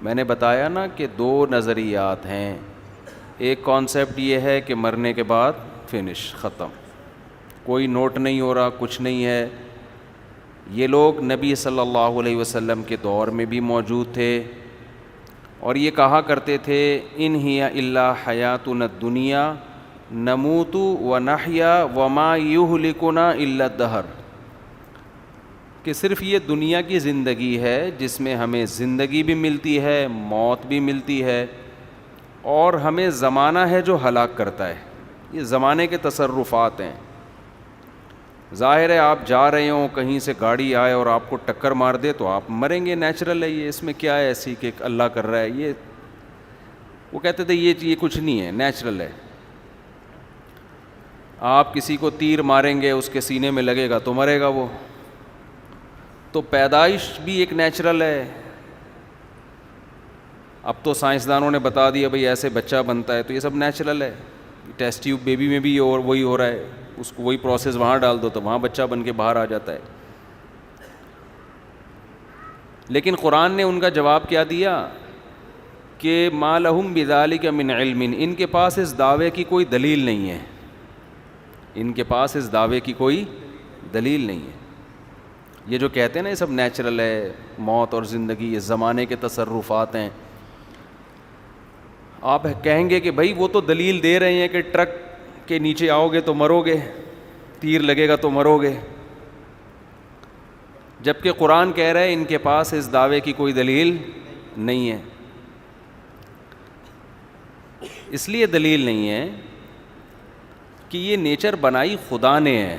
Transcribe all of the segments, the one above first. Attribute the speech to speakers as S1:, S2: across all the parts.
S1: میں نے بتایا نا کہ دو نظریات ہیں. ایک کانسیپٹ یہ ہے کہ مرنے کے بعد فنش ختم, کوئی نوٹ نہیں ہو رہا, کچھ نہیں ہے. یہ لوگ نبی صلی اللہ علیہ وسلم کے دور میں بھی موجود تھے اور یہ کہا کرتے تھے ان ہی الا حیاتنا الدنیا نموت ونحیا وما یہلکنا الا الدہر, کہ صرف یہ دنیا کی زندگی ہے جس میں ہمیں زندگی بھی ملتی ہے, موت بھی ملتی ہے, اور ہمیں زمانہ ہے جو ہلاک کرتا ہے. یہ زمانے کے تصرفات ہیں. ظاہر ہے آپ جا رہے ہوں, کہیں سے گاڑی آئے اور آپ کو ٹکر مار دے تو آپ مریں گے, نیچرل ہے یہ, اس میں کیا ہے ایسی کہ اللہ کر رہا ہے. یہ وہ کہتے تھے یہ کچھ نہیں ہے, نیچرل ہے. آپ کسی کو تیر ماریں گے, اس کے سینے میں لگے گا تو مرے گا وہ. تو پیدائش بھی ایک نیچرل ہے. اب تو سائنسدانوں نے بتا دیا بھئی ایسے بچہ بنتا ہے, تو یہ سب نیچرل ہے. ٹیسٹ ٹیوب بیبی میں بھی اور وہی ہو رہا ہے, اس کو وہی پروسیس وہاں ڈال دو تو وہاں بچہ بن کے باہر آ جاتا ہے. لیکن قرآن نے ان کا جواب کیا دیا کہ ما لہم بذالک من علم, ان کے پاس اس دعوے کی کوئی دلیل نہیں ہے. ان کے پاس اس دعوے کی کوئی دلیل نہیں ہے. یہ جو کہتے ہیں نا یہ سب نیچرل ہے, موت اور زندگی یہ زمانے کے تصرفات ہیں. آپ کہیں گے کہ بھائی وہ تو دلیل دے رہے ہیں کہ ٹرک کے نیچے آؤ گے تو مرو گے, تیر لگے گا تو مرو گے, جبکہ قرآن کہہ رہا ہے ان کے پاس اس دعوے کی کوئی دلیل نہیں ہے. اس لیے دلیل نہیں ہے کہ یہ نیچر بنائی خدا نے ہے,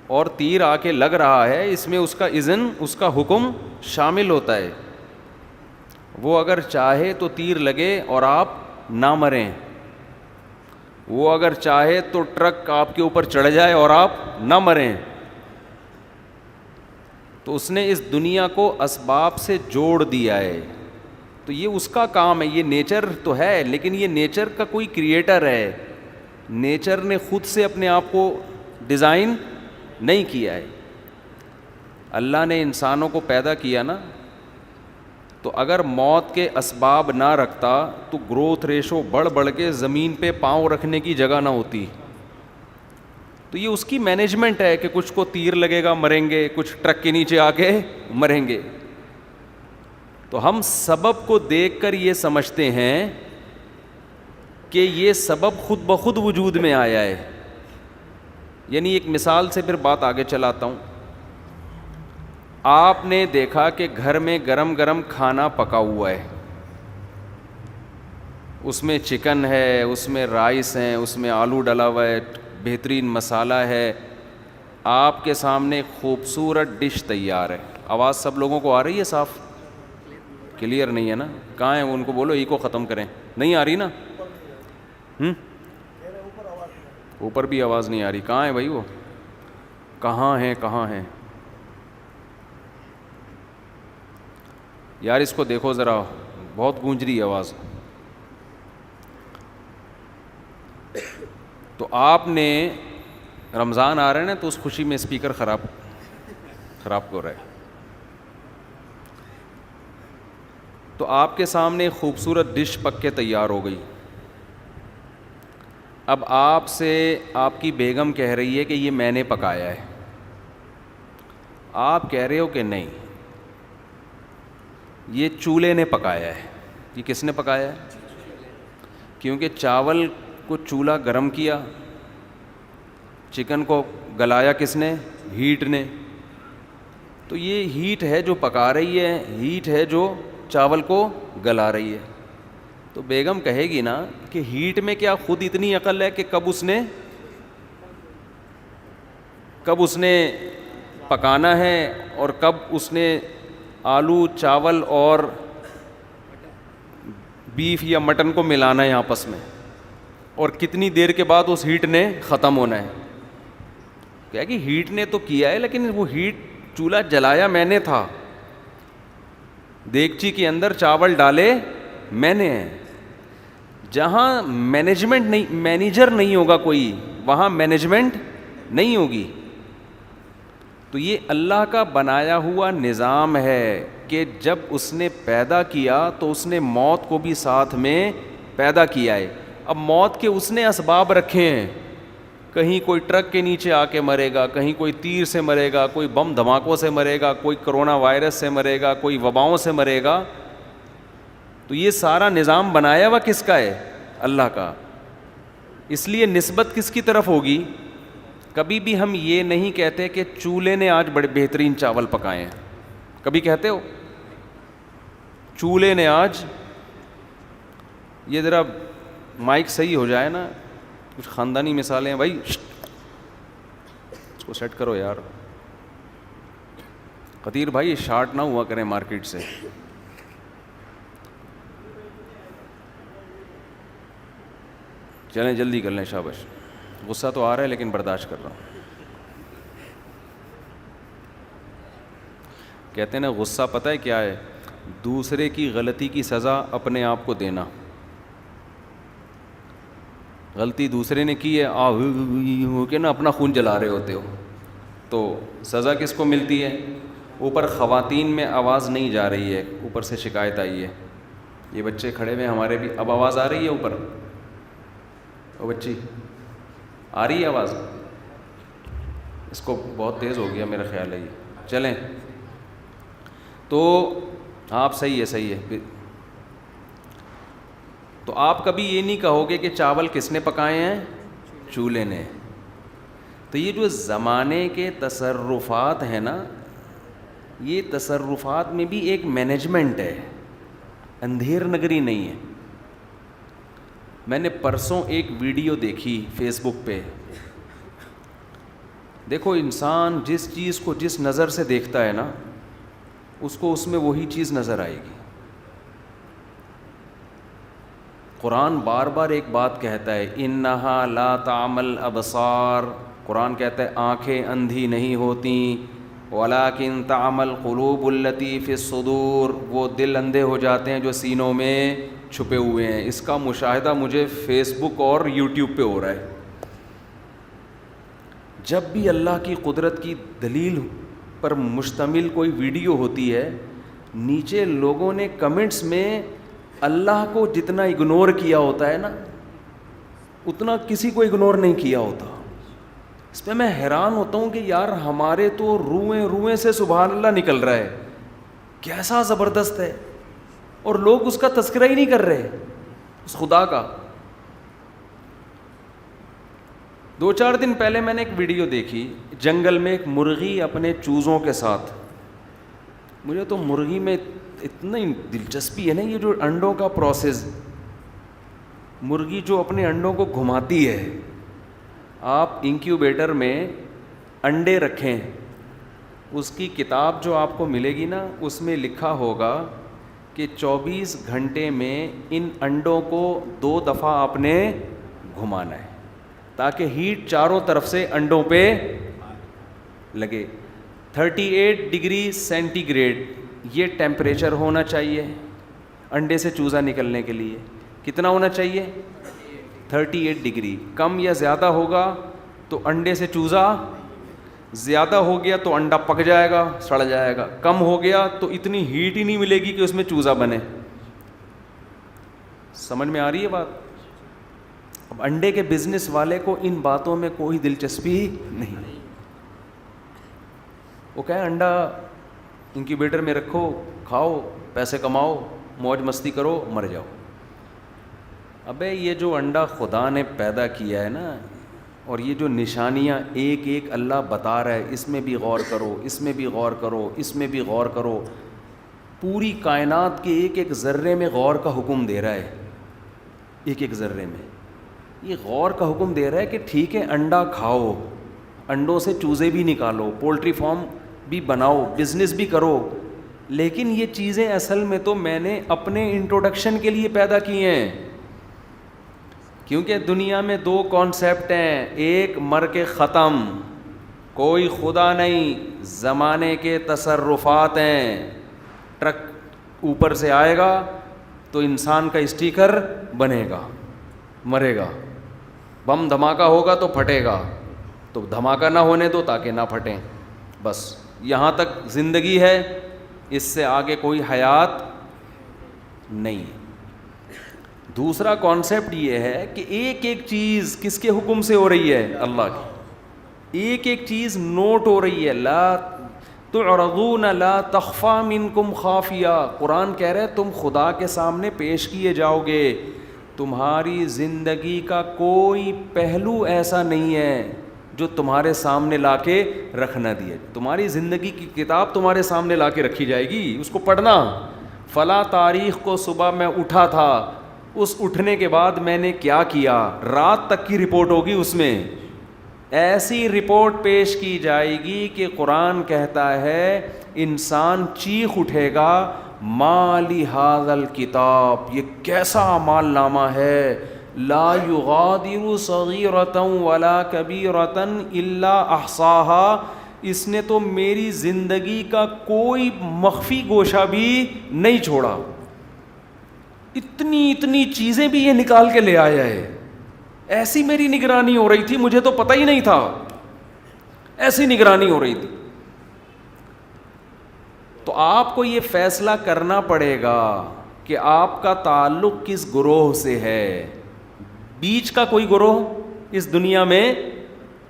S1: اور تیر آ کے لگ رہا ہے, اس میں اس کا اذن, اس کا حکم شامل ہوتا ہے. وہ اگر چاہے تو تیر لگے اور آپ نہ مریں, وہ اگر چاہے تو ٹرک آپ کے اوپر چڑھ جائے اور آپ نہ مریں. تو اس نے اس دنیا کو اسباب سے جوڑ دیا ہے, تو یہ اس کا کام ہے. یہ نیچر تو ہے لیکن یہ نیچر کا کوئی کریٹر ہے. نیچر نے خود سے اپنے آپ کو ڈیزائن نہیں کیا ہے. اللہ نے انسانوں کو پیدا کیا نا, تو اگر موت کے اسباب نہ رکھتا تو گروتھ ریشو بڑھ کے زمین پہ پاؤں رکھنے کی جگہ نہ ہوتی. تو یہ اس کی مینجمنٹ ہے کہ کچھ کو تیر لگے گا مریں گے, کچھ ٹرک کے نیچے آ کے مریں گے. تو ہم سبب کو دیکھ کر یہ سمجھتے ہیں کہ یہ سبب خود بخود وجود میں آیا ہے. یعنی ایک مثال سے پھر بات آگے چلاتا ہوں. آپ نے دیکھا کہ گھر میں گرم گرم کھانا پکا ہوا ہے, اس میں چکن ہے, اس میں رائس ہیں, اس میں آلو ڈلا ہوا ہے, بہترین مسالہ ہے, آپ کے سامنے خوبصورت ڈش تیار ہے. آواز سب لوگوں کو آ رہی ہے صاف؟ کلیئر نہیں ہے نا؟ کہاں ہے ان کو بولو ایکو ختم کریں. نہیں آ رہی نا؟ اوپر بھی آواز نہیں آ رہی. کہاں ہے بھائی وہ؟ کہاں ہیں یار؟ اس کو دیکھو ذرا, بہت گونج رہی ہے آواز. تو آپ نے رمضان آ رہے ہیں نا, تو اس خوشی میں اسپیکر خراب کر رہا ہے. تو آپ کے سامنے خوبصورت ڈش پک کے تیار ہو گئی. اب آپ سے آپ کی بیگم کہہ رہی ہے کہ یہ میں نے پکایا ہے. آپ کہہ رہے ہو کہ نہیں, یہ چولہے نے پکایا ہے. یہ کس نے پکایا ہے؟ کیونکہ چاول کو چولہا گرم کیا, چکن کو گلایا کس نے؟ ہیٹ نے. تو یہ ہیٹ ہے جو پکا رہی ہے, ہیٹ ہے جو چاول کو گلا رہی ہے. تو بیگم کہے گی نا کہ ہیٹ میں کیا خود اتنی عقل ہے کہ کب اس نے پکانا ہے اور کب اس نے آلو چاول اور بیف یا مٹن کو ملانا ہے آپس میں, اور کتنی دیر کے بعد اس ہیٹ نے ختم ہونا ہے. کیا کہ ہیٹ نے تو کیا ہے لیکن وہ ہیٹ, چولہا جلایا میں نے تھا, دیگچی کے اندر چاول ڈالے میں نے ہیں. جہاں مینیجر نہیں ہوگا کوئی, وہاں مینجمنٹ نہیں ہوگی. تو یہ اللہ کا بنایا ہوا نظام ہے کہ جب اس نے پیدا کیا تو اس نے موت کو بھی ساتھ میں پیدا کیا ہے. اب موت کے اس نے اسباب رکھے ہیں, کہیں کوئی ٹرک کے نیچے آ کے مرے گا, کہیں کوئی تیر سے مرے گا, کوئی بم دھماکوں سے مرے گا, کوئی کرونا وائرس سے مرے گا, کوئی وباؤں سے مرے گا. تو یہ سارا نظام بنایا ہوا کس کا ہے؟ اللہ کا. اس لیے نسبت کس کی طرف ہوگی؟ کبھی بھی ہم یہ نہیں کہتے کہ چولہے نے آج بڑے بہترین چاول پکائے ہیں. کبھی کہتے ہو چولہے نے آج؟ یہ ذرا مائک صحیح ہو جائے نا, کچھ خاندانی مثالیں ہیں بھائی, اس کو سیٹ کرو یار. قدیر بھائی شارٹ نہ ہوا کریں مارکیٹ سے. چلیں جلدی کر لیں, شاباش. غصہ تو آ رہا ہے لیکن برداشت کر رہا ہوں. کہتے ہیں نا غصہ پتہ ہے کیا ہے؟ دوسرے کی غلطی کی سزا اپنے آپ کو دینا. غلطی دوسرے نے کی ہے, ہو کے نا اپنا خون جلا رہے ہوتے ہو, تو سزا کس کو ملتی ہے؟ اوپر خواتین میں آواز نہیں جا رہی ہے, اوپر سے شکایت آئی ہے. یہ بچے کھڑے ہوئے ہمارے بھی, اب آواز آ رہی ہے اوپر؟ او بچی آ رہی ہے آواز؟ اس کو بہت تیز ہو گیا میرا خیال ہے یہ. چلیں تو آپ صحیح ہے. تو آپ کبھی یہ نہیں کہو گے کہ چاول کس نے پکائے ہیں؟ چولہے نے. تو یہ جو زمانے کے تصرفات ہیں نا, یہ تصرفات میں بھی ایک مینجمنٹ ہے, اندھیر نگری نہیں ہے. میں نے پرسوں ایک ویڈیو دیکھی فیس بک پہ. دیکھو انسان جس چیز کو جس نظر سے دیکھتا ہے نا, اس کو اس میں وہی چیز نظر آئے گی. قرآن بار بار ایک بات کہتا ہے, انہا لا تعمل ابصار. قرآن کہتا ہے آنکھیں اندھی نہیں ہوتیں, ولیکن تعمل قلوب التی فی الصدور. وہ دل اندھے ہو جاتے ہیں جو سینوں میں چھپے ہوئے ہیں. اس کا مشاہدہ مجھے فیس بک اور یوٹیوب پہ ہو رہا ہے. جب بھی اللہ کی قدرت کی دلیل پر مشتمل کوئی ویڈیو ہوتی ہے, نیچے لوگوں نے کمنٹس میں اللہ کو جتنا اگنور کیا ہوتا ہے نا, اتنا کسی کو اگنور نہیں کیا ہوتا. اس پہ میں حیران ہوتا ہوں کہ یار ہمارے تو روئیں سے سبحان اللہ نکل رہا ہے, کیسا زبردست ہے, اور لوگ اس کا تذکرہ ہی نہیں کر رہے, اس خدا کا. 2-4 دن پہلے میں نے ایک ویڈیو دیکھی, جنگل میں ایک مرغی اپنے چوزوں کے ساتھ. مجھے تو مرغی میں اتنا دلچسپی ہے نا, یہ جو انڈوں کا پروسیس, مرغی جو اپنے انڈوں کو گھماتی ہے. آپ انکیوبیٹر میں انڈے رکھیں, اس کی کتاب جو آپ کو ملے گی نا, اس میں لکھا ہوگا کہ 24 گھنٹے میں ان انڈوں کو 2 دفعہ آپ نے گھمانا ہے تاکہ ہیٹ چاروں طرف سے انڈوں پہ لگے. 38 ڈگری سینٹی گریڈ یہ ٹیمپریچر ہونا چاہیے انڈے سے چوزا نکلنے کے لیے. کتنا ہونا چاہیے؟ 38 ڈگری. کم یا زیادہ ہوگا تو انڈے سے چوزا, زیادہ ہو گیا تو انڈا پک جائے گا, سڑ جائے گا. کم ہو گیا تو اتنی ہیٹ ہی نہیں ملے گی کہ اس میں چوزا بنے. سمجھ میں آ رہی ہے بات؟ اب انڈے کے بزنس والے کو ان باتوں میں کوئی دلچسپی نہیں. وہ کہے انڈا انکیوبیٹر میں رکھو, کھاؤ, پیسے کماؤ, موج مستی کرو, مر جاؤ. ابے یہ جو انڈا خدا نے پیدا کیا ہے نا, اور یہ جو نشانیاں ایک ایک اللہ بتا رہا ہے, اس میں بھی غور کرو, اس میں بھی غور کرو, اس میں بھی غور کرو. پوری کائنات کے ایک ایک ذرے میں غور کا حکم دے رہا ہے. ایک ایک ذرے میں یہ غور کا حکم دے رہا ہے کہ ٹھیک ہے انڈا کھاؤ, انڈوں سے چوزے بھی نکالو, پولٹری فارم بھی بناؤ, بزنس بھی کرو, لیکن یہ چیزیں اصل میں تو میں نے اپنے انٹروڈکشن کے لیے پیدا کی ہیں. کیونکہ دنیا میں 2 کانسیپٹ ہیں, ایک مر کے ختم, کوئی خدا نہیں, زمانے کے تصرفات ہیں. ٹرک اوپر سے آئے گا تو انسان کا اسٹیکر بنے گا, مرے گا. بم دھماکہ ہوگا تو پھٹے گا, تو دھماکہ نہ ہونے دو تاکہ نہ پھٹیں. بس یہاں تک زندگی ہے، اس سے آگے کوئی حیات نہیں ہے۔ دوسرا کانسیپٹ یہ ہے کہ ایک ایک چیز کس کے حکم سے ہو رہی ہے؟ اللہ کی۔ ایک ایک چیز نوٹ ہو رہی ہے، لا تعرضون لا تخفى منکم خافیہ۔ قرآن کہہ رہے تم خدا کے سامنے پیش کیے جاؤ گے، تمہاری زندگی کا کوئی پہلو ایسا نہیں ہے جو تمہارے سامنے لا کے رکھ نہ دیا۔ تمہاری زندگی کی کتاب تمہارے سامنے لا کے رکھی جائے گی، اس کو پڑھنا۔ فلاں تاریخ کو صبح میں اٹھا تھا، اس اٹھنے کے بعد میں نے کیا کیا، رات تک کی رپورٹ ہوگی، اس میں ایسی رپورٹ پیش کی جائے گی کہ قرآن کہتا ہے انسان چیخ اٹھے گا، ما لہذا الکتاب، یہ کیسا اعمال نامہ ہے، لا یغادر صغیرۃ ولا کبیرۃ الا احصاها، اس نے تو میری زندگی کا کوئی مخفی گوشہ بھی نہیں چھوڑا۔ اتنی چیزیں بھی یہ نکال کے لے آیا ہے، ایسی میری نگرانی ہو رہی تھی، مجھے تو پتہ ہی نہیں تھا، ایسی نگرانی ہو رہی تھی۔ تو آپ کو یہ فیصلہ کرنا پڑے گا کہ آپ کا تعلق کس گروہ سے ہے۔ بیچ کا کوئی گروہ اس دنیا میں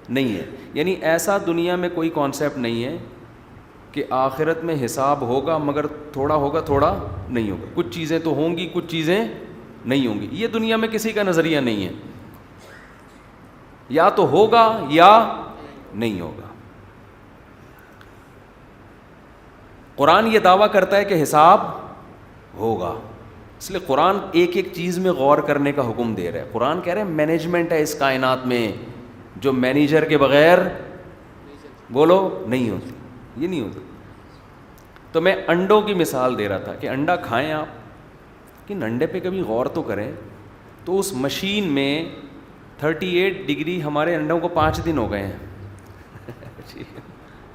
S1: نہیں ہے، یعنی ایسا دنیا میں کوئی کانسیپٹ نہیں ہے کہ آخرت میں حساب ہوگا مگر تھوڑا ہوگا تھوڑا نہیں ہوگا، کچھ چیزیں تو ہوں گی کچھ چیزیں نہیں ہوں گی۔ یہ دنیا میں کسی کا نظریہ نہیں ہے، یا تو ہوگا یا نہیں ہوگا۔ قرآن یہ دعویٰ کرتا ہے کہ حساب ہوگا، اس لیے قرآن ایک ایک چیز میں غور کرنے کا حکم دے رہا ہے۔ قرآن کہہ رہے ہیں مینجمنٹ ہے اس کائنات میں جو مینیجر کے بغیر بولو نہیں ہوتی، یہ نہیں ہوتی۔ تو میں انڈوں کی مثال دے رہا تھا کہ انڈا کھائیں آپ، کہ انڈے پہ کبھی غور تو کریں، تو اس مشین میں 38 ڈگری ہمارے انڈوں کو 5 دن ہو گئے ہیں۔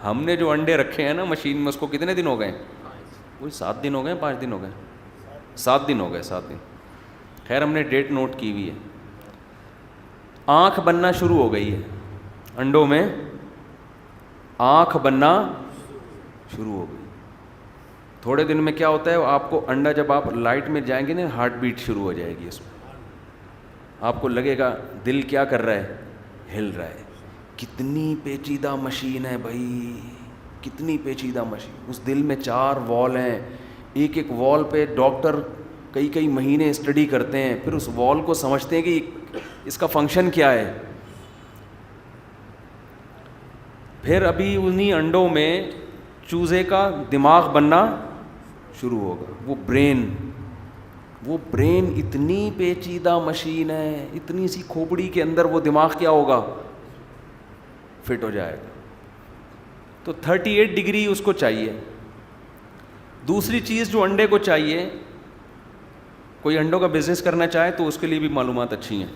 S1: ہم نے جو انڈے رکھے ہیں نا مشین میں، اس کو کتنے دن ہو گئے؟ وہی 7 دن ہو گئے، 5 دن ہو گئے، 7 دن ہو گئے، 7 دن۔ خیر ہم نے ڈیٹ نوٹ کی ہوئی ہے۔ آنکھ بننا شروع ہو گئی ہے انڈوں میں، آنکھ بننا شروع ہو گئی۔ تھوڑے دن میں کیا ہوتا ہے، آپ کو انڈا جب آپ لائٹ میں جائیں گے نا، ہارٹ بیٹ شروع ہو جائے گی اس میں، آپ کو لگے گا دل کیا کر رہا ہے، ہل رہا ہے۔ کتنی پیچیدہ مشین ہے بھائی، کتنی پیچیدہ مشین۔ اس دل میں 4 وال ہیں، ایک ایک وال پہ ڈاکٹر کئی مہینے اسٹڈی کرتے ہیں، پھر اس وال کو سمجھتے ہیں کہ اس کا فنکشن کیا ہے۔ پھر ابھی انہی انڈوں میں چوزے کا دماغ بننا شروع ہوگا، وہ برین اتنی پیچیدہ مشین ہے، اتنی سی کھوپڑی کے اندر وہ دماغ کیا ہوگا، فٹ ہو جائے گا۔ تو 38 ڈگری اس کو چاہیے۔ دوسری چیز جو انڈے کو چاہیے، کوئی انڈوں کا بزنس کرنا چاہے تو اس کے لیے بھی معلومات اچھی ہیں۔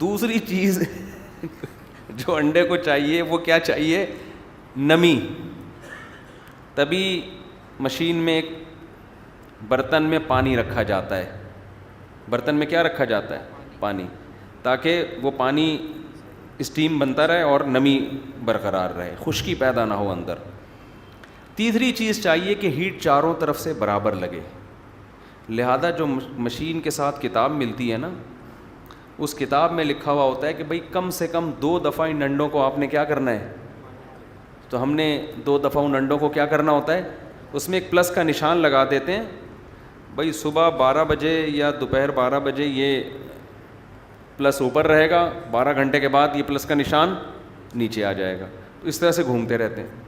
S1: دوسری چیز جو انڈے کو چاہیے وہ کیا چاہیے، نمی۔ تبھی مشین میں ایک برتن میں پانی رکھا جاتا ہے، برتن میں کیا رکھا جاتا ہے، پانی، تاکہ وہ پانی اسٹیم بنتا رہے اور نمی برقرار رہے، خشکی پیدا نہ ہو اندر۔ تیسری چیز چاہیے کہ ہیٹ چاروں طرف سے برابر لگے، لہذا جو مشین کے ساتھ کتاب ملتی ہے نا، اس کتاب میں لکھا ہوا ہوتا ہے کہ بھئی کم سے کم 2 دفعہ ان انڈوں کو آپ نے کیا کرنا ہے۔ تو ہم نے 2 دفعہ ان انڈوں کو کیا کرنا ہوتا ہے، اس میں ایک پلس کا نشان لگا دیتے ہیں، بھئی صبح 12 بجے یا دوپہر 12 بجے یہ پلس اوپر رہے گا، 12 گھنٹے کے بعد یہ پلس کا نشان نیچے آ جائے گا۔ تو اس طرح سے گھومتے رہتے ہیں۔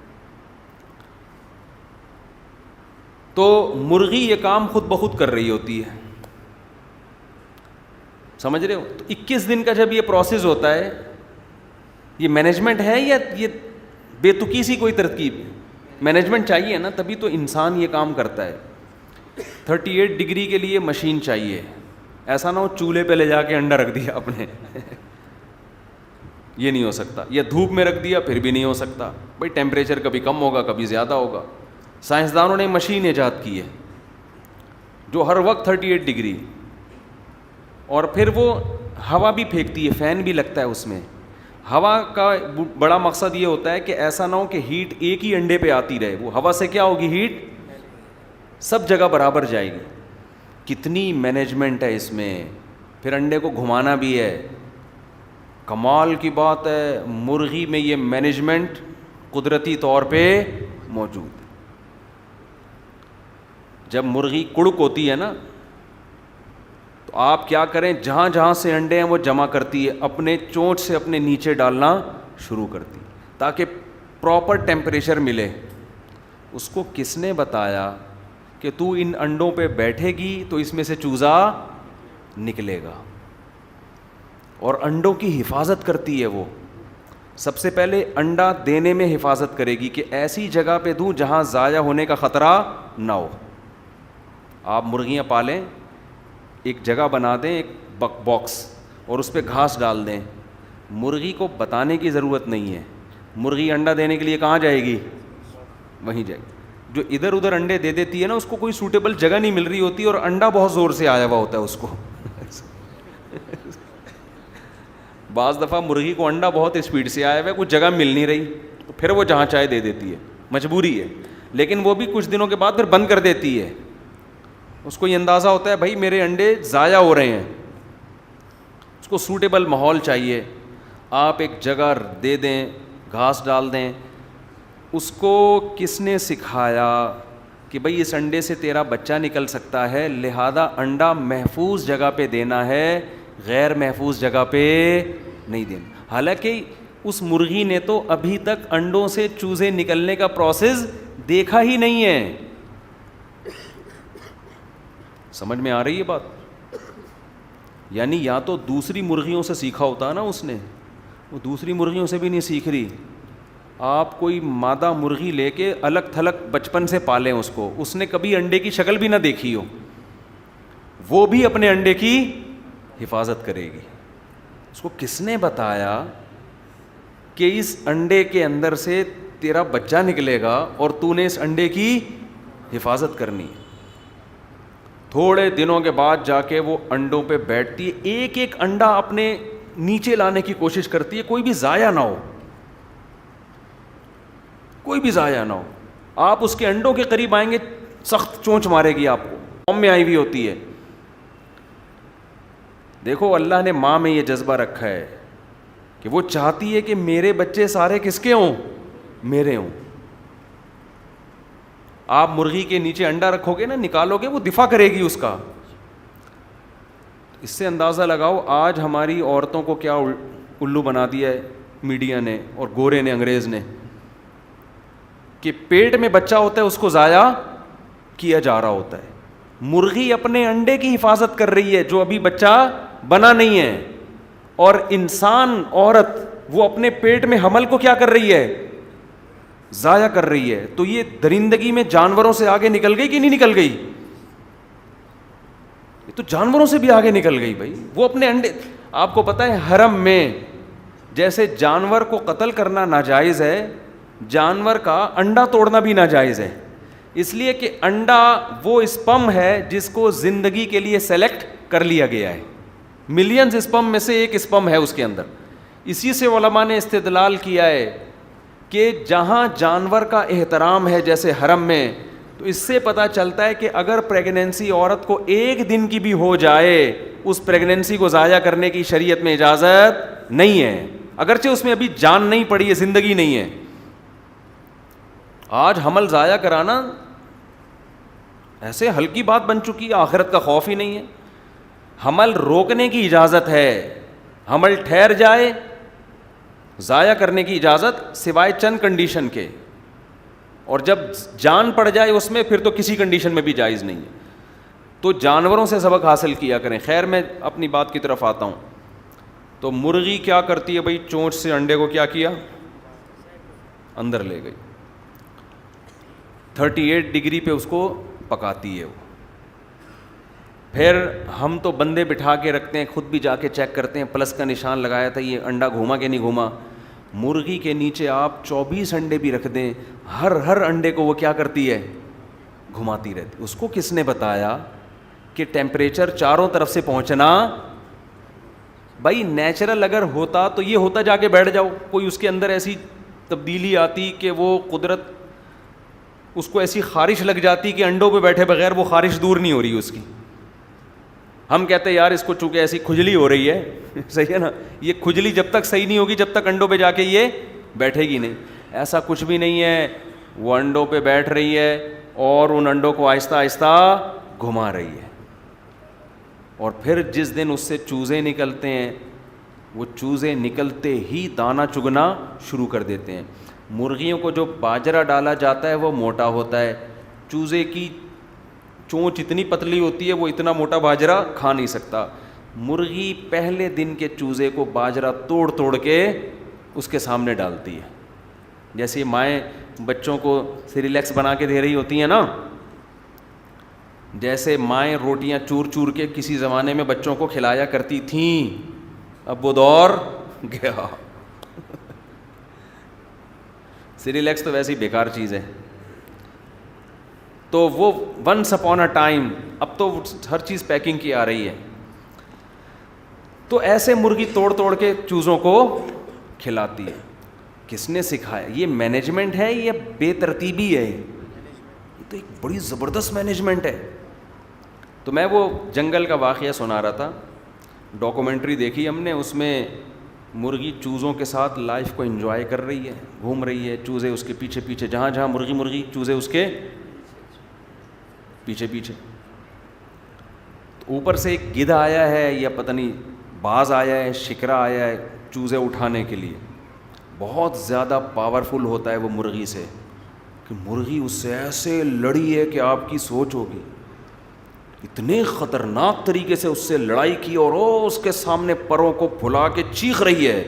S1: تو مرغی یہ کام خود بخود کر رہی ہوتی ہے، سمجھ رہے ہو؟ تو 21 دن کا جب یہ پروسیس ہوتا ہے، یہ مینجمنٹ ہے یا یہ بے تکی سی کوئی ترکیب؟ مینجمنٹ چاہیے نا، تبھی تو انسان یہ کام کرتا ہے۔ 38 ڈگری کے لیے مشین چاہیے، ایسا نہ ہو چولہے پہ لے جا کے انڈا رکھ دیا آپ نے، یہ نہیں ہو سکتا۔ یا دھوپ میں رکھ دیا، پھر بھی نہیں ہو سکتا۔ بھائی ٹیمپریچر کبھی کم ہوگا کبھی زیادہ ہوگا۔ سائنسدانوں نے مشین ایجاد کی ہے جو ہر وقت 38 ڈگری، اور پھر وہ ہوا بھی پھینکتی ہے، فین بھی لگتا ہے اس میں، ہوا کا بڑا مقصد یہ ہوتا ہے کہ ایسا نہ ہو کہ ہیٹ ایک ہی انڈے پہ آتی رہے, وہ ہوا سے کیا ہوگی, ہیٹ سب جگہ برابر جائے گی. کتنی مینجمنٹ ہے اس میں, پھر انڈے کو گھمانا بھی ہے. کمال کی بات ہے, مرغی میں یہ مینجمنٹ قدرتی طور پہ موجود ہے. جب مرغی کڑک ہوتی ہے نا, تو آپ کیا کریں, جہاں جہاں سے انڈے ہیں وہ جمع کرتی ہے, اپنے چونچ سے اپنے نیچے ڈالنا شروع کرتی تاکہ پراپر ٹیمپریچر ملے. اس کو کس نے بتایا کہ تو ان انڈوں پہ بیٹھے گی تو اس میں سے چوزا نکلے گا, اور انڈوں کی حفاظت کرتی ہے. وہ سب سے پہلے انڈا دینے میں حفاظت کرے گی کہ ایسی جگہ پہ دوں جہاں ضائع ہونے کا خطرہ نہ ہو. آپ مرغیاں پالیں, ایک جگہ بنا دیں, ایک باکس, اور اس پہ گھاس ڈال دیں. مرغی کو بتانے کی ضرورت نہیں ہے, مرغی انڈا دینے کے لیے کہاں جائے گی, وہیں جائے گی. جو ادھر ادھر انڈے دے دیتی ہے نا, اس کو کوئی سوٹیبل جگہ نہیں مل رہی ہوتی, اور انڈا بہت زور سے آیا ہوا ہوتا ہے اس کو. بعض دفعہ مرغی کو انڈا بہت اسپیڈ سے آیا ہوا ہے, کچھ جگہ مل نہیں رہی, تو پھر وہ جہاں چاہے دے دیتی ہے, مجبوری ہے. لیکن وہ بھی کچھ دنوں کے بعد پھر بند کر دیتی ہے. اس کو یہ اندازہ ہوتا ہے بھائی میرے انڈے ضائع ہو رہے ہیں, اس کو سوٹیبل ماحول چاہیے. آپ ایک جگہ دے دیں, گھاس ڈال دیں. اس کو کس نے سکھایا کہ بھئی اس انڈے سے تیرا بچہ نکل سکتا ہے, لہذا انڈا محفوظ جگہ پہ دینا ہے, غیر محفوظ جگہ پہ نہیں دینا. حالانکہ اس مرغی نے تو ابھی تک انڈوں سے چوزے نکلنے کا پروسیس دیکھا ہی نہیں ہے. سمجھ میں آ رہی ہے بات؟ یعنی یا تو دوسری مرغیوں سے سیکھا ہوتا نا اس نے, وہ دوسری مرغیوں سے بھی نہیں سیکھ رہی. آپ کوئی مادہ مرغی لے کے الگ تھلگ بچپن سے پالیں اس کو, اس نے کبھی انڈے کی شکل بھی نہ دیکھی ہو, وہ بھی اپنے انڈے کی حفاظت کرے گی. اس کو کس نے بتایا کہ اس انڈے کے اندر سے تیرا بچہ نکلے گا اور تو نے اس انڈے کی حفاظت کرنی ہے. تھوڑے دنوں کے بعد جا کے وہ انڈوں پہ بیٹھتی ہے, ایک ایک انڈا اپنے نیچے لانے کی کوشش کرتی ہے, کوئی بھی ضائع نہ ہو, کوئی بھی ضائع نہ ہو. آپ اس کے انڈوں کے قریب آئیں گے, سخت چونچ مارے گی آپ کو, قوم میں آئی ہوئی ہوتی ہے. دیکھو اللہ نے ماں میں یہ جذبہ رکھا ہے کہ وہ چاہتی ہے کہ میرے بچے سارے کس کے ہوں, میرے ہوں. آپ مرغی کے نیچے انڈا رکھو گے نا, نکالو گے, وہ دفاع کرے گی اس کا. اس سے اندازہ لگاؤ آج ہماری عورتوں کو کیا الو بنا دیا ہے میڈیا نے اور گورے نے, انگریز نے, کہ پیٹ میں بچہ ہوتا ہے اس کو ضائع کیا جا رہا ہوتا ہے. مرغی اپنے انڈے کی حفاظت کر رہی ہے جو ابھی بچہ بنا نہیں ہے, اور انسان عورت وہ اپنے پیٹ میں حمل کو کیا کر رہی ہے, ضائع کر رہی ہے. تو یہ درندگی میں جانوروں سے آگے نکل گئی کہ نہیں نکل گئی؟ یہ تو جانوروں سے بھی آگے نکل گئی بھائی. وہ اپنے انڈے, آپ کو پتہ ہے حرم میں جیسے جانور کو قتل کرنا ناجائز ہے, جانور کا انڈا توڑنا بھی ناجائز ہے. اس لیے کہ انڈا وہ اسپم ہے جس کو زندگی کے لیے سلیکٹ کر لیا گیا ہے. ملینز اسپم میں سے ایک اسپم ہے اس کے اندر. اسی سے علماء نے استدلال کیا ہے کہ جہاں جانور کا احترام ہے جیسے حرم میں, تو اس سے پتہ چلتا ہے کہ اگر پریگننسی عورت کو ایک دن کی بھی ہو جائے, اس پریگننسی کو ضائع کرنے کی شریعت میں اجازت نہیں ہے, اگرچہ اس میں ابھی جان نہیں پڑی ہے, زندگی نہیں ہے. آج حمل ضائع کرانا ایسے ہلکی بات بن چکی ہے, آخرت کا خوف ہی نہیں ہے. حمل روکنے کی اجازت ہے, حمل ٹھہر جائے ضائع کرنے کی اجازت سوائے چند کنڈیشن کے, اور جب جان پڑ جائے اس میں پھر تو کسی کنڈیشن میں بھی جائز نہیں ہے. تو جانوروں سے سبق حاصل کیا کریں. خیر میں اپنی بات کی طرف آتا ہوں. تو مرغی کیا کرتی ہے بھائی, چونچ سے انڈے کو کیا کیا, اندر لے گئی, 38 ڈگری پہ اس کو پکاتی ہے. وہ پھر ہم تو بندے بٹھا کے رکھتے ہیں, خود بھی جا کے چیک کرتے ہیں, پلس کا نشان لگایا تھا, یہ انڈا گھوما کہ نہیں گھوما. مرغی کے نیچے آپ 24 انڈے بھی رکھ دیں, ہر انڈے کو وہ کیا کرتی ہے, گھماتی رہتی. اس کو کس نے بتایا کہ ٹیمپریچر چاروں طرف سے پہنچنا بھائی نیچرل اگر ہوتا تو یہ ہوتا جا کے بیٹھ جاؤ, کوئی اس کے اندر ایسی تبدیلی آتی کہ وہ قدرت اس کو ایسی خارش لگ جاتی کہ انڈوں پہ بیٹھے بغیر وہ خارش دور نہیں ہو رہی اس کی. ہم کہتے ہیں یار اس کو چونکہ ایسی کھجلی ہو رہی ہے, صحیح ہے نا, یہ کھجلی جب تک صحیح نہیں ہوگی جب تک انڈوں پہ جا کے یہ بیٹھے گی نہیں. ایسا کچھ بھی نہیں ہے, وہ انڈوں پہ بیٹھ رہی ہے اور ان انڈوں کو آہستہ آہستہ گھما رہی ہے, اور پھر جس دن اس سے چوزے نکلتے ہیں وہ چوزے نکلتے ہی دانہ چگنا شروع کر دیتے ہیں. مرغیوں کو جو باجرہ ڈالا جاتا ہے وہ موٹا ہوتا ہے, چوزے کی چونچ اتنی پتلی ہوتی ہے وہ اتنا موٹا باجرہ کھا نہیں سکتا. مرغی پہلے دن کے چوزے کو باجرہ توڑ توڑ کے اس کے سامنے ڈالتی ہے. جیسے مائیں بچوں کو سیریلیکس بنا کے دے رہی ہوتی ہیں نا, جیسے مائیں روٹیاں چور چور کے کسی زمانے میں بچوں کو کھلایا کرتی تھیں, اب وہ دور گیا. سیریلیکس تو ویسے ہی بیکار چیز ہے. تو وہ ونس اپون اے ٹائم, اب تو ہر چیز پیکنگ کی آ رہی ہے, تو ایسے مرغی توڑ توڑ کے چوزوں کو کھلاتی ہے. کس نے سکھایا؟ یہ مینجمنٹ ہے یا بے ترتیبی ہے؟ یہ تو ایک بڑی زبردست مینجمنٹ ہے. تو میں وہ جنگل کا واقعہ سنا رہا تھا, ڈاکومنٹری دیکھی ہم نے, اس میں مرغی چوزوں کے ساتھ لائف کو انجوائے کر رہی ہے, گھوم رہی ہے, چوزے اس کے پیچھے پیچھے, جہاں جہاں مرغی چوزے اس کے پیچھے پیچھے. اوپر سے ایک گدھ آیا ہے یا پتہ نہیں باز آیا ہے, شکرا آیا ہے چوزے اٹھانے کے لیے. بہت زیادہ پاورفل ہوتا ہے وہ مرغی سے, کہ مرغی اس سے ایسے لڑی ہے کہ آپ کی سوچ ہوگی, اتنے خطرناک طریقے سے اس سے لڑائی کی, اور وہ اس کے سامنے پروں کو پھلا کے چیخ رہی ہے.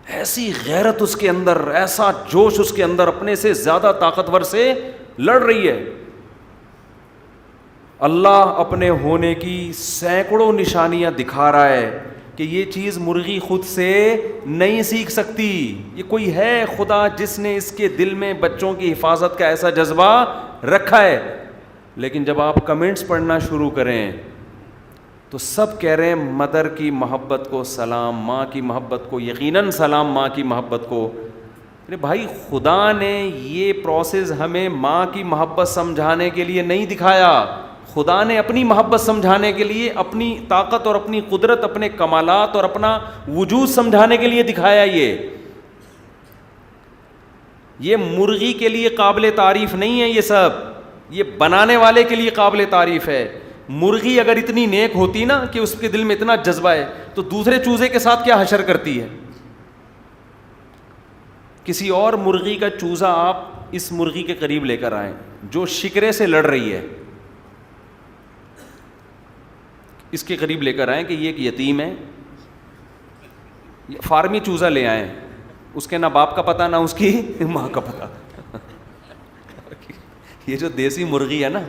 S1: ایسی غیرت اس کے اندر, ایسا جوش اس کے اندر, اپنے سے زیادہ طاقتور سے لڑ رہی ہے. اللہ اپنے ہونے کی سینکڑوں نشانیاں دکھا رہا ہے کہ یہ چیز مرغی خود سے نہیں سیکھ سکتی. یہ کوئی ہے خدا جس نے اس کے دل میں بچوں کی حفاظت کا ایسا جذبہ رکھا ہے. لیکن جب آپ کمنٹس پڑھنا شروع کریں تو سب کہہ رہے ہیں مدر کی محبت کو سلام, ماں کی محبت کو یقیناً سلام, ماں کی محبت کو. ارے بھائی, خدا نے یہ پروسیس ہمیں ماں کی محبت سمجھانے کے لیے نہیں دکھایا, خدا نے اپنی محبت سمجھانے کے لیے, اپنی طاقت اور اپنی قدرت, اپنے کمالات اور اپنا وجود سمجھانے کے لیے دکھایا. یہ مرغی کے لیے قابل تعریف نہیں ہے, یہ سب یہ بنانے والے کے لیے قابل تعریف ہے. مرغی اگر اتنی نیک ہوتی نا کہ اس کے دل میں اتنا جذبہ ہے, تو دوسرے چوزے کے ساتھ کیا حشر کرتی ہے. کسی اور مرغی کا چوزا آپ اس مرغی کے قریب لے کر آئیں جو شکرے سے لڑ رہی ہے, اس کے قریب لے کر آئیں کہ یہ ایک یتیم ہے, فارمی چوزا لے آئیں, اس کے نہ باپ کا پتہ نہ اس کی ماں کا پتہ. یہ جو دیسی مرغی ہے نا,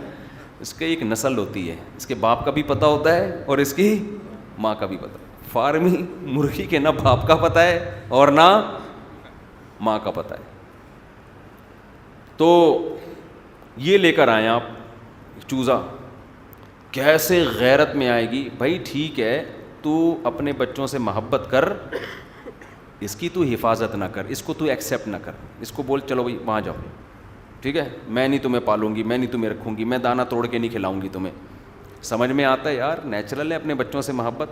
S1: اس کی ایک نسل ہوتی ہے, اس کے باپ کا بھی پتہ ہوتا ہے اور اس کی ماں کا بھی پتہ. فارمی مرغی کے نہ باپ کا پتہ ہے اور نہ ماں کا پتہ ہے. تو یہ لے کر آئیں آپ چوزا, کیسے غیرت میں آئے گی. بھائی ٹھیک ہے, تو اپنے بچوں سے محبت کر, اس کی تو حفاظت نہ کر, اس کو تو ایکسیپٹ نہ کر, اس کو بول چلو بھائی وہاں جاؤ, ٹھیک ہے, میں نہیں تمہیں پالوں گی, میں نہیں تمہیں رکھوں گی, میں دانہ توڑ کے نہیں کھلاؤں گی تمہیں. سمجھ میں آتا ہے یار, نیچرل ہے اپنے بچوں سے محبت.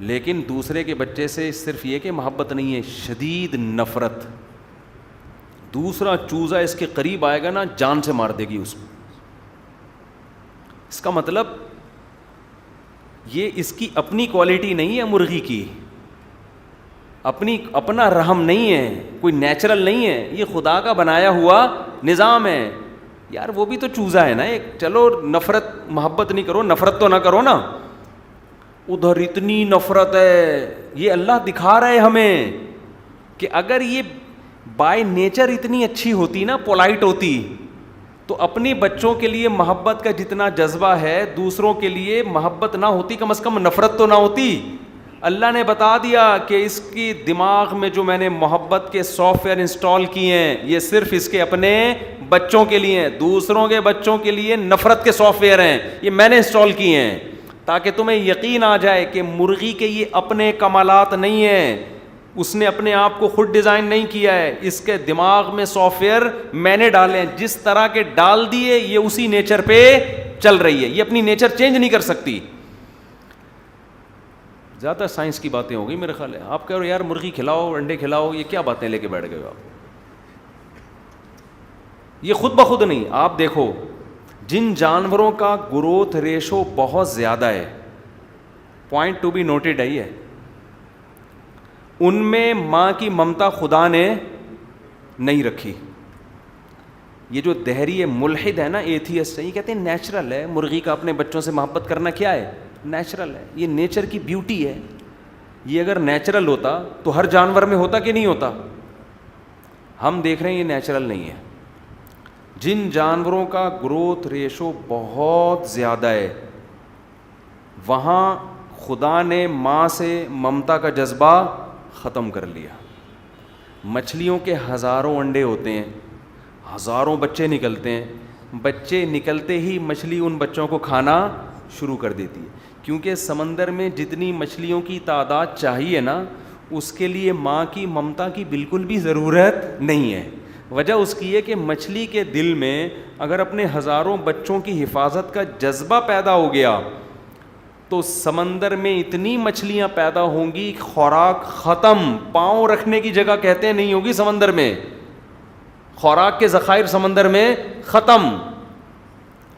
S1: لیکن دوسرے کے بچے سے صرف یہ کہ محبت نہیں ہے, شدید نفرت. دوسرا چوزا اس کے قریب آئے گا نا, جان سے مار دے گی اس کو. اس کا مطلب یہ اس کی اپنی کوالٹی نہیں ہے مرغی کی, اپنا رحم نہیں ہے, کوئی نیچرل نہیں ہے, یہ خدا کا بنایا ہوا نظام ہے. یار وہ بھی تو چوزا ہے نا ایک, چلو نفرت محبت نہیں کرو, نفرت تو نہ کرو نا. ادھر اتنی نفرت ہے. یہ اللہ دکھا رہے ہمیں کہ اگر یہ بائی نیچر اتنی اچھی ہوتی نا, پولائٹ ہوتی, تو اپنی بچوں کے لیے محبت کا جتنا جذبہ ہے دوسروں کے لیے محبت نہ ہوتی, کم از کم نفرت تو نہ ہوتی. اللہ نے بتا دیا کہ اس کی دماغ میں جو میں نے محبت کے سافٹ ویئر انسٹال کیے ہیں یہ صرف اس کے اپنے بچوں کے لیے ہیں, دوسروں کے بچوں کے لیے نفرت کے سافٹ ویئر ہیں, یہ میں نے انسٹال کیے ہیں. تاکہ تمہیں یقین آ جائے کہ مرغی کے یہ اپنے کمالات نہیں ہیں, اس نے اپنے آپ کو خود ڈیزائن نہیں کیا ہے, اس کے دماغ میں سافٹ ویئر میں نے ڈالے ہیں, جس طرح کے ڈال دیے یہ اسی نیچر پہ چل رہی ہے, یہ اپنی نیچر چینج نہیں کر سکتی. زیادہ سائنس کی باتیں ہو گئی میرے خیال ہے. آپ کہہ رہے ہو یار مرغی کھلاؤ, انڈے کھلاؤ, یہ کیا باتیں لے کے بیٹھ گئے ہو آپ؟ یہ خود بخود نہیں. آپ دیکھو جن جانوروں کا گروتھ ریشو بہت زیادہ ہے, پوائنٹ ٹو بی نوٹڈ ہے, ان میں ماں کی ممتا خدا نے نہیں رکھی. یہ جو دہری ملحد ہے نا, ایتھیسٹ ہے, یہ کہتے ہیں نیچرل ہے مرغی کا اپنے بچوں سے محبت کرنا. کیا ہے؟ نیچرل ہے, یہ نیچر کی بیوٹی ہے. یہ اگر نیچرل ہوتا تو ہر جانور میں ہوتا کہ نہیں ہوتا؟ ہم دیکھ رہے ہیں یہ نیچرل نہیں ہے. جن جانوروں کا گروتھ ریشو بہت زیادہ ہے وہاں خدا نے ماں سے ممتا کا جذبہ ختم کر لیا. مچھلیوں کے ہزاروں انڈے ہوتے ہیں, ہزاروں بچے نکلتے ہیں, بچے نکلتے ہی مچھلی ان بچوں کو کھانا شروع کر دیتی ہے, کیونکہ سمندر میں جتنی مچھلیوں کی تعداد چاہیے نا اس کے لیے ماں کی ممتا کی بالکل بھی ضرورت نہیں ہے. وجہ اس کی ہے کہ مچھلی کے دل میں اگر اپنے ہزاروں بچوں کی حفاظت کا جذبہ پیدا ہو گیا تو سمندر میں اتنی مچھلیاں پیدا ہوں گی, خوراک ختم, پاؤں رکھنے کی جگہ کہتے ہیں نہیں ہوگی سمندر میں, خوراک کے ذخائر سمندر میں ختم,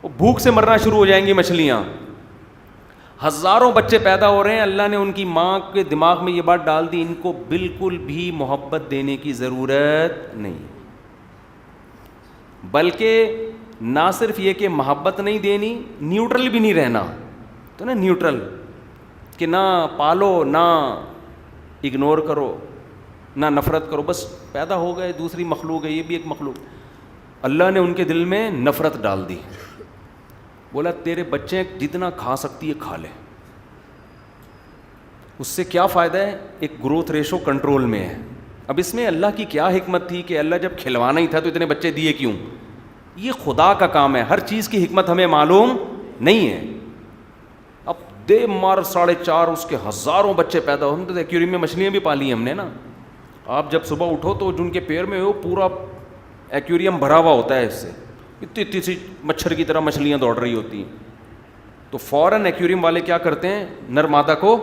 S1: بھوک سے مرنا شروع ہو جائیں گی مچھلیاں. ہزاروں بچے پیدا ہو رہے ہیں, اللہ نے ان کی ماں کے دماغ میں یہ بات ڈال دی ان کو بالکل بھی محبت دینے کی ضرورت نہیں, بلکہ نہ صرف یہ کہ محبت نہیں دینی, نیوٹرل بھی نہیں رہنا. تو نا نیوٹرل کہ نہ پالو نہ اگنور کرو نہ نفرت کرو, بس پیدا ہو گئے, دوسری مخلوق ہے, یہ بھی ایک مخلوق. اللہ نے ان کے دل میں نفرت ڈال دی, بولا تیرے بچے جتنا کھا سکتی ہے کھا لے. اس سے کیا فائدہ ہے؟ ایک گروتھ ریشو کنٹرول میں ہے. اب اس میں اللہ کی کیا حکمت تھی کہ اللہ جب کھلوانا ہی تھا تو اتنے بچے دیے کیوں؟ یہ خدا کا کام ہے, ہر چیز کی حکمت ہمیں معلوم نہیں ہے. اب دے مار 4.5 اس کے ہزاروں بچے پیدا ہو, ہم تو ایکویریم میں مچھلیاں بھی پالی ہیں ہم نے نا. آپ جب صبح اٹھو تو جن کے پیر میں وہ پورا ایکویریم بھرا ہوا ہوتا ہے, اس سے اتنی سی مچھر کی طرح مچھلیاں دوڑ رہی ہوتی ہیں, تو فوراً ایکویریم والے کیا کرتے ہیں, نر مادہ کو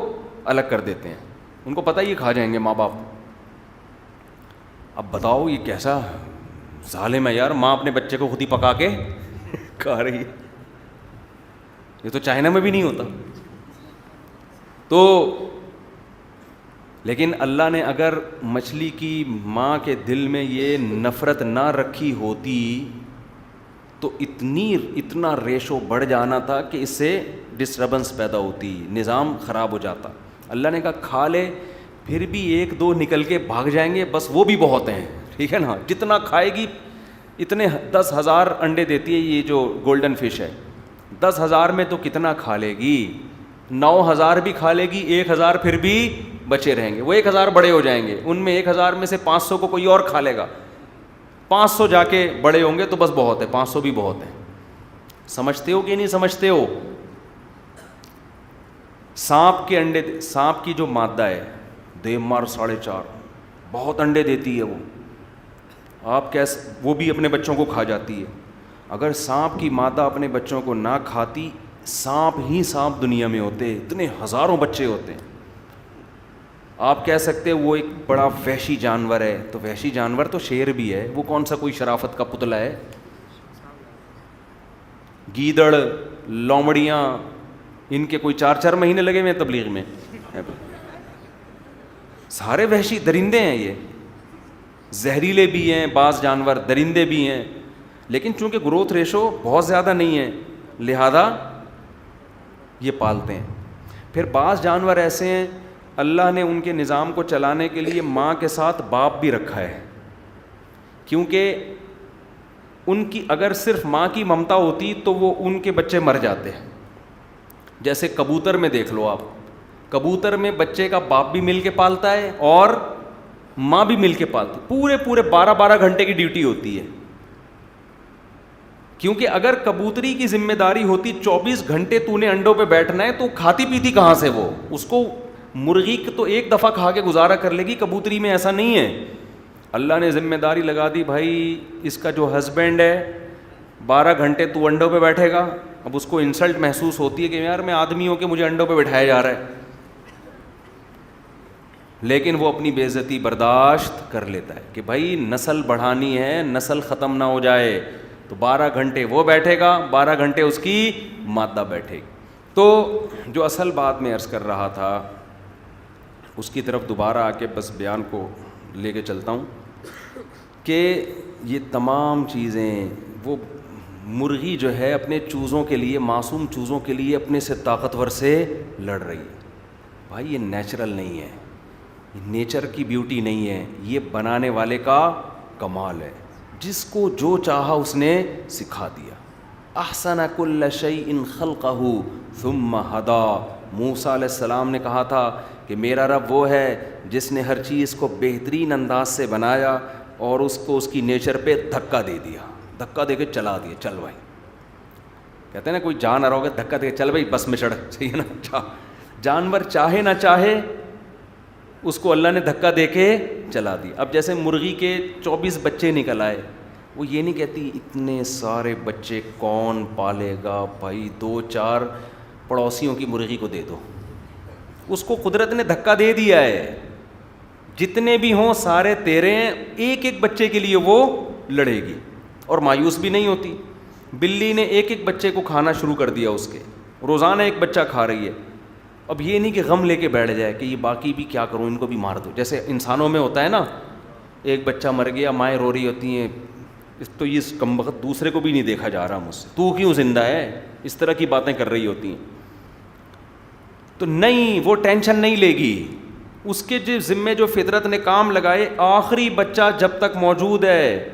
S1: الگ کر دیتے ہیں. ان کو پتہ ہے یہ کھا جائیں گے ماں باپ. اب بتاؤ یہ کیسا ظالم ہے یار, ماں اپنے بچے کو خود ہی پکا کے کھا رہی ہے. یہ تو چائنا میں بھی نہیں ہوتا. تو لیکن اللہ نے اگر مچھلی کی ماں کے دل میں یہ نفرت نہ رکھی ہوتی تو اتنا ریشو بڑھ جانا تھا کہ اس سے ڈسٹربنس پیدا ہوتی, نظام خراب ہو جاتا. اللہ نے کہا کھا لے, پھر بھی 1-2 نکل کے بھاگ جائیں گے, بس وہ بھی بہت ہیں, ٹھیک ہے نا. جتنا کھائے گی اتنے 10,000 انڈے دیتی ہے یہ جو گولڈن فش ہے, 10,000 میں تو کتنا کھا لے گی, 9,000 بھی کھا لے گی, 1,000 پھر بھی بچے رہیں گے. وہ 1,000 بڑے ہو جائیں گے, ان میں 1,000 میں سے 500 کو کوئی اور کھا لے گا, 500 جا کے بڑے ہوں گے تو بس بہت ہے, 500 بھی بہت ہے. سمجھتے ہو کہ نہیں سمجھتے ہو؟ سانپ کے انڈے, سانپ کی جو مادہ ہے دیمار 4.5 بہت انڈے دیتی ہے وہ, آپ کیسے, وہ بھی اپنے بچوں کو کھا جاتی ہے. اگر سانپ کی مادہ اپنے بچوں کو نہ کھاتی, سانپ ہی سانپ دنیا میں ہوتے, اتنے ہزاروں بچے ہوتے ہیں. آپ کہہ سکتے وہ ایک بڑا وحشی جانور ہے, تو وحشی جانور تو شیر بھی ہے, وہ کون سا کوئی شرافت کا پتلا ہے. گیدڑ, لومڑیاں, ان کے کوئی 4 مہینے لگے ہوئے تبلیغ میں, سارے وحشی درندے ہیں. یہ زہریلے بھی ہیں بعض جانور, درندے بھی ہیں, لیکن چونکہ گروتھ ریشو بہت زیادہ نہیں ہے لہذا یہ پالتے ہیں. پھر بعض جانور ایسے ہیں اللہ نے ان کے نظام کو چلانے کے لیے ماں کے ساتھ باپ بھی رکھا ہے, کیونکہ ان کی اگر صرف ماں کی ممتا ہوتی تو وہ ان کے بچے مر جاتے. جیسے کبوتر میں دیکھ لو آپ, کبوتر میں بچے کا باپ بھی مل کے پالتا ہے اور ماں بھی مل کے پالتی, پورے 12 گھنٹے کی ڈیوٹی ہوتی ہے. کیونکہ اگر کبوتری کی ذمہ داری ہوتی 24 گھنٹے تو نے انڈوں پہ بیٹھنا ہے تو کھاتی پیتی کہاں سے وہ, اس کو مرغی تو ایک دفعہ کھا کے گزارا کر لے گی, کبوتری میں ایسا نہیں ہے. اللہ نے ذمہ داری لگا دی, بھائی اس کا جو ہسبینڈ ہے 12 گھنٹے تو انڈوں پہ بیٹھے گا. اب اس کو انسلٹ محسوس ہوتی ہے کہ یار میں آدمی ہوں کہ مجھے انڈوں پہ بٹھایا جا رہا ہے, لیکن وہ اپنی بے عزتی برداشت کر لیتا ہے کہ بھائی نسل بڑھانی ہے, نسل ختم نہ ہو جائے, تو 12 گھنٹے وہ بیٹھے گا, 12 گھنٹے اس کی مادہ بیٹھے گی. تو جو اصل بات میں عرض کر رہا تھا اس کی طرف دوبارہ آ کے بس بیان کو لے کے چلتا ہوں کہ یہ تمام چیزیں, وہ مرغی جو ہے اپنے چوزوں کے لیے, معصوم چوزوں کے لیے اپنے سے طاقتور سے لڑ رہی ہے. بھائی یہ نیچرل نہیں ہے, نیچر کی بیوٹی نہیں ہے, یہ بنانے والے کا کمال ہے. جس کو جو چاہا اس نے سکھا دیا. احسن کل شیء خلقہ ثم ہدا. موسیٰ علیہ السلام نے کہا تھا کہ میرا رب وہ ہے جس نے ہر چیز کو بہترین انداز سے بنایا اور اس کو اس کی نیچر پہ دھکا دے دیا, دھکا دے کے چلا دیا. چل بھائی, کہتے ہیں نا کوئی جا نہ رہا ہوگا, دھکا دے کے چل بھائی بس میں چڑھ, صحیح ہے نا. جانور چاہے نہ چاہے اس کو اللہ نے دھکا دے کے چلا دی. اب جیسے مرغی کے 24 بچے نکل آئے, وہ یہ نہیں کہتی اتنے سارے بچے کون پالے گا, بھائی 2-4 پڑوسیوں کی مرغی کو دے دو. اس کو قدرت نے دھکا دے دیا ہے, جتنے بھی ہوں سارے تیرے ہیں, ایک ایک بچے کے لیے وہ لڑے گی اور مایوس بھی نہیں ہوتی. بلی نے ایک ایک بچے کو کھانا شروع کر دیا, اس کے روزانہ ایک بچہ کھا رہی ہے. اب یہ نہیں کہ غم لے کے بیٹھ جائے کہ یہ باقی بھی کیا کروں, ان کو بھی مار دو. جیسے انسانوں میں ہوتا ہے نا, ایک بچہ مر گیا, مائیں رو رہی ہوتی ہیں, تو یہ کم وقت دوسرے کو بھی نہیں دیکھا جا رہا مجھ سے, تو کیوں زندہ ہے, اس طرح کی باتیں کر رہی ہوتی ہیں. تو نہیں, وہ ٹینشن نہیں لے گی. اس کے جو ذمے جو فطرت نے کام لگائے, آخری بچہ جب تک موجود ہے,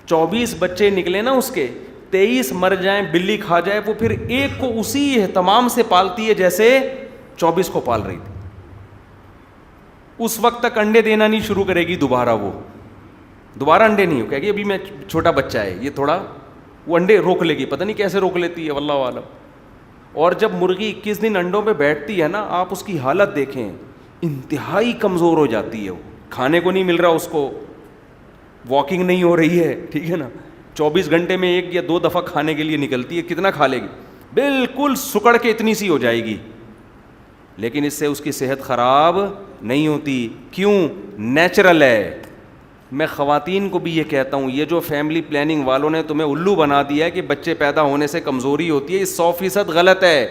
S1: 24 بچے نکلے نا اس کے, 23 مر جائیں, بلی کھا جائے, وہ پھر ایک کو اسی اہتمام سے پالتی ہے جیسے 24 کو پال رہی تھی. اس وقت تک انڈے دینا نہیں شروع کرے گی دوبارہ, وہ دوبارہ انڈے نہیں ہو, کہے گی ابھی میں چھوٹا بچہ ہے, یہ تھوڑا, وہ انڈے روک لے گی, پتہ نہیں کیسے روک لیتی ہے, واللہ عالم. اور جب مرغی 21 دن انڈوں پہ بیٹھتی ہے نا, آپ اس کی حالت دیکھیں, انتہائی کمزور ہو جاتی ہے. وہ کھانے کو نہیں مل رہا اس کو, واکنگ نہیں ہو رہی ہے, ٹھیک ہے نا, 24 گھنٹے میں 1 یا 2 دفعہ کھانے کے لیے نکلتی ہے, کتنا کھا لے گی, بالکل سکڑ کے اتنی سی ہو جائے گی. لیکن اس سے اس کی صحت خراب نہیں ہوتی. کیوں؟ نیچرل ہے. میں خواتین کو بھی یہ کہتا ہوں, یہ جو فیملی پلاننگ والوں نے تمہیں الو بنا دیا ہے کہ بچے پیدا ہونے سے کمزوری ہوتی ہے, یہ 100% غلط ہے.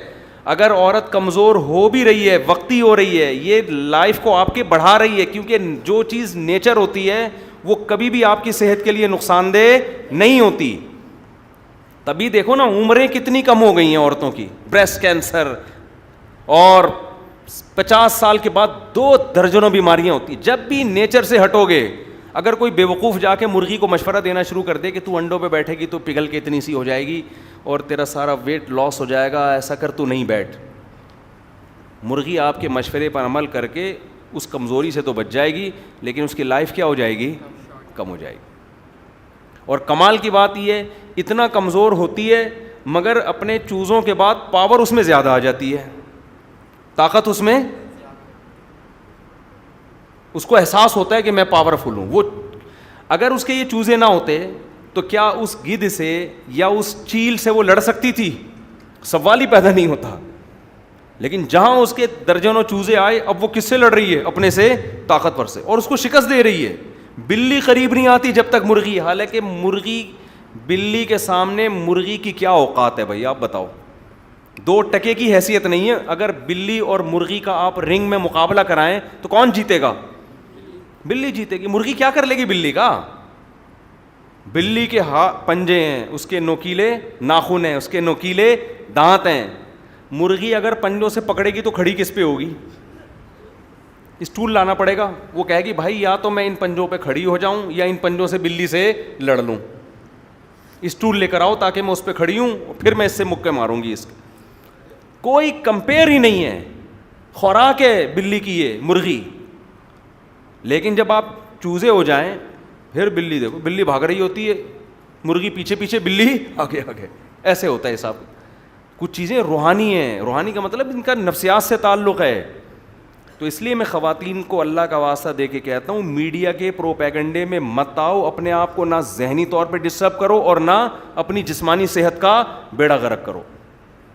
S1: اگر عورت کمزور ہو بھی رہی ہے, وقتی ہو رہی ہے, یہ لائف کو آپ کے بڑھا رہی ہے, کیونکہ جو چیز نیچر ہوتی ہے وہ کبھی بھی آپ کی صحت کے لیے نقصان دہ نہیں ہوتی. تبھی دیکھو نا عمریں کتنی کم ہو گئی ہیں عورتوں کی, بریسٹ کینسر, اور 50 سال کے بعد 2 درجنوں بیماریاں ہوتی. جب بھی نیچر سے ہٹو گے, اگر کوئی بیوقوف جا کے مرغی کو مشورہ دینا شروع کر دے کہ تو انڈوں پہ بیٹھے گی تو پگھل کے اتنی سی ہو جائے گی اور تیرا سارا ویٹ لاس ہو جائے گا, ایسا کر تو نہیں بیٹھ, مرغی آپ کے مشورے پر عمل کر کے اس کمزوری سے تو بچ جائے گی, لیکن اس کی لائف کیا ہو جائے گی, کم ہو جائے گی. اور کمال کی بات یہ ہے, اتنا کمزور ہوتی ہے مگر اپنے چوزوں کے بعد پاور اس میں زیادہ آ جاتی ہے, طاقت اس میں, اس کو احساس ہوتا ہے کہ میں پاورفل ہوں. وہ اگر اس کے یہ چوزے نہ ہوتے تو کیا اس گدھ سے یا اس چیل سے وہ لڑ سکتی تھی؟ سوال ہی پیدا نہیں ہوتا. لیکن جہاں اس کے درجنوں چوزے آئے, اب وہ کس سے لڑ رہی ہے؟ اپنے سے طاقتور سے, اور اس کو شکست دے رہی ہے. بلی قریب نہیں آتی جب تک مرغی, حالانکہ مرغی, بلی کے سامنے مرغی کی کیا اوقات ہے بھائی, آپ بتاؤ. 2 ٹکے کی حیثیت نہیں ہے. اگر بلی اور مرغی کا آپ رنگ میں مقابلہ کرائیں تو کون جیتے گا؟ بلی جیتے گی. مرغی کیا کر لے گی بلی کا؟ بلی کے پنجے ہیں, اس کے نوکیلے ناخن ہیں, اس کے نوکیلے دانت ہیں. مرغی اگر پنجوں سے پکڑے گی تو کھڑی کس پہ ہوگی؟ اسٹول لانا پڑے گا. وہ کہے گی بھائی یا تو میں ان پنجوں پہ کھڑی ہو جاؤں یا ان پنجوں سے بلی سے لڑ لوں, اسٹول لے کر آؤ تاکہ میں اس پہ کھڑی ہوں, پھر میں اس سے مکے ماروں گی. اس کے کوئی کمپیئر ہی نہیں ہے. خوراک ہے بلی کی یہ مرغی. لیکن جب آپ چوزے ہو جائیں, پھر بلی دیکھو, بلی بھاگ رہی ہوتی ہے, مرغی پیچھے پیچھے بلی آگے آگے, ایسے ہوتا ہے حساب. کچھ چیزیں روحانی ہیں, روحانی کا مطلب ان کا نفسیات سے تعلق ہے. تو اس لیے میں خواتین کو اللہ کا واسطہ دے کے کہتا ہوں, میڈیا کے پروپیگنڈے میں مت آؤ, اپنے آپ کو نہ ذہنی طور پہ ڈسٹرب کرو اور نہ اپنی جسمانی صحت کا بیڑا غرق کرو.